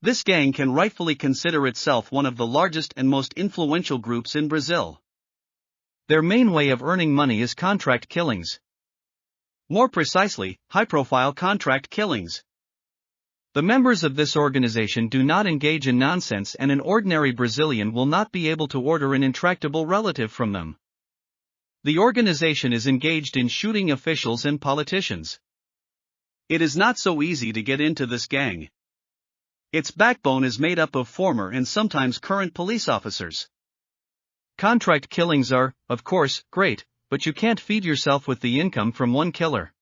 This gang can rightfully consider itself one of the largest and most influential groups in Brazil. Their main way of earning money is contract killings. More precisely, high-profile contract killings. The members of this organization do not engage in nonsense, and an ordinary Brazilian will not be able to order an intractable relative from them. The organization is engaged in shooting officials and politicians. It is not so easy to get into this gang. Its backbone is made up of former and sometimes current police officers. Contract killings are, of course, great, but you can't feed yourself with the income from one killer.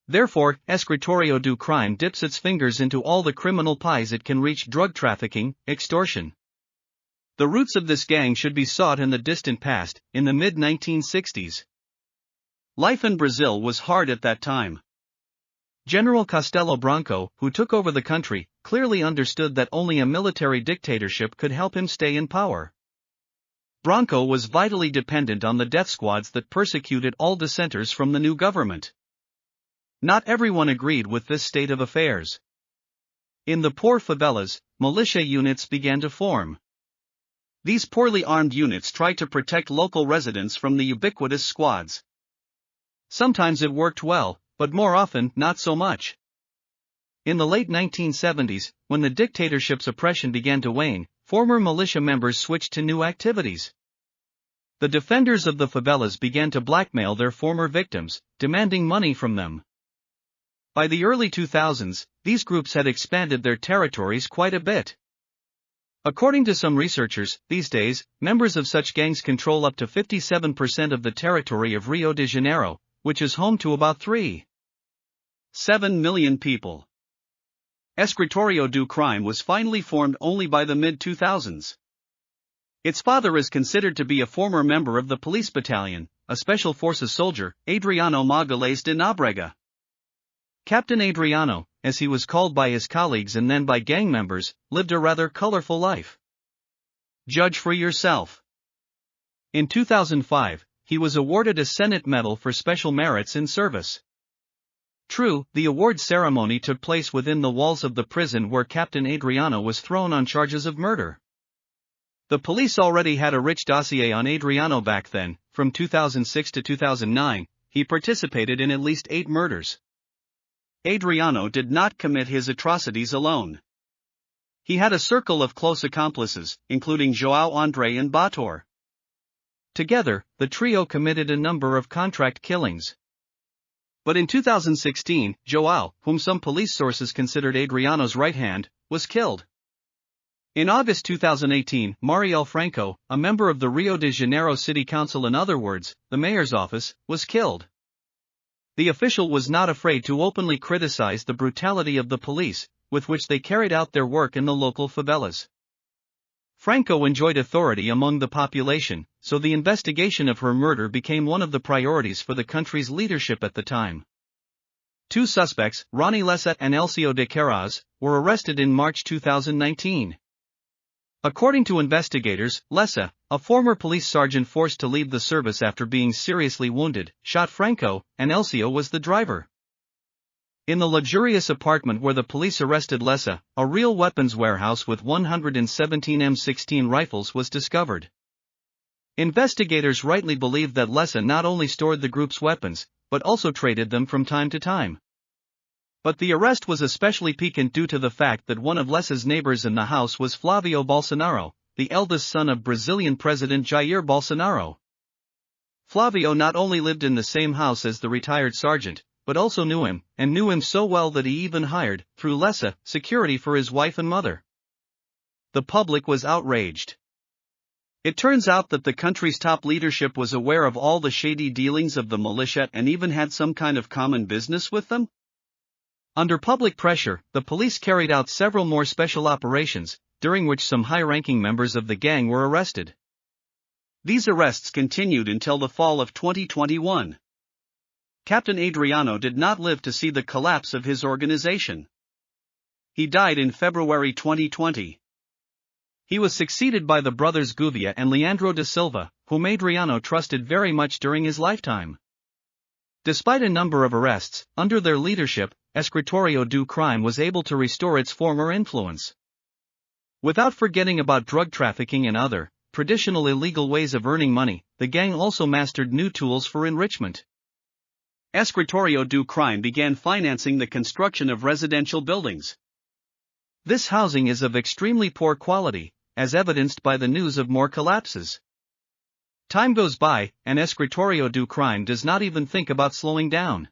Therefore, Escritorio do Crime dips its fingers into all the criminal pies it can reach: drug trafficking, extortion. The roots of this gang should be sought in the distant past, in the mid-1960s. Life in Brazil was hard at that time. General Castelo Branco, who took over the country, clearly understood that only a military dictatorship could help him stay in power. Branco was vitally dependent on the death squads that persecuted all dissenters from the new government. Not everyone agreed with this state of affairs. In the poor favelas, militia units began to form. These poorly armed units tried to protect local residents from the ubiquitous squads. Sometimes it worked well, but more often, not so much. In the late 1970s, when the dictatorship's oppression began to wane, former militia members switched to new activities. The defenders of the favelas began to blackmail their former victims, demanding money from them. By the early 2000s, these groups had expanded their territories quite a bit. According to some researchers, these days, members of such gangs control up to 57% of the territory of Rio de Janeiro, which is home to about 3.7 million people. Escritorio do Crime was finally formed only by the mid-2000s. Its father is considered to be a former member of the police battalion, a special forces soldier, Adriano Magalhães de Nóbrega. Captain Adriano, as he was called by his colleagues and then by gang members, lived a rather colorful life. Judge for yourself. In 2005, he was awarded a Senate Medal for Special Merits in Service. True, the award ceremony took place within the walls of the prison where Captain Adriano was thrown on charges of murder. The police already had a rich dossier on Adriano back then. From 2006 to 2009, he participated in at least 8 murders. Adriano did not commit his atrocities alone. He had a circle of close accomplices, including João André and Bator. Together, the trio committed a number of contract killings. But in 2016, João, whom some police sources considered Adriano's right hand, was killed. In August 2018, Marielle Franco, a member of the Rio de Janeiro City Council, in other words, the mayor's office, was killed. The official was not afraid to openly criticize the brutality of the police, with which they carried out their work in the local favelas. Franco enjoyed authority among the population, so the investigation of her murder became one of the priorities for the country's leadership at the time. 2 suspects, Rony Lessa and Elcio de Queiroz, were arrested in March 2019. According to investigators, Lessa, a former police sergeant forced to leave the service after being seriously wounded, shot Franco, and Elcio was the driver. In the luxurious apartment where the police arrested Lessa, a real weapons warehouse with 117 M16 rifles was discovered. Investigators rightly believe that Lessa not only stored the group's weapons, but also traded them from time to time. But the arrest was especially piquant due to the fact that one of Lessa's neighbors in the house was Flavio Bolsonaro, the eldest son of Brazilian President Jair Bolsonaro. Flavio not only lived in the same house as the retired sergeant, but also knew him, and knew him so well that he even hired, through Lessa, security for his wife and mother. The public was outraged. It turns out that the country's top leadership was aware of all the shady dealings of the militia and even had some kind of common business with them. Under public pressure, the police carried out several more special operations, during which some high-ranking members of the gang were arrested. These arrests continued until the fall of 2021. Captain Adriano did not live to see the collapse of his organization. He died in February 2020. He was succeeded by the brothers Gouveia and Leandro da Silva, whom Adriano trusted very much during his lifetime. Despite a number of arrests, under their leadership, Escritorio do Crime was able to restore its former influence. Without forgetting about drug trafficking and other, traditional illegal ways of earning money, the gang also mastered new tools for enrichment. Escritorio do Crime began financing the construction of residential buildings. This housing is of extremely poor quality, as evidenced by the news of more collapses. Time goes by, and Escritorio do Crime does not even think about slowing down.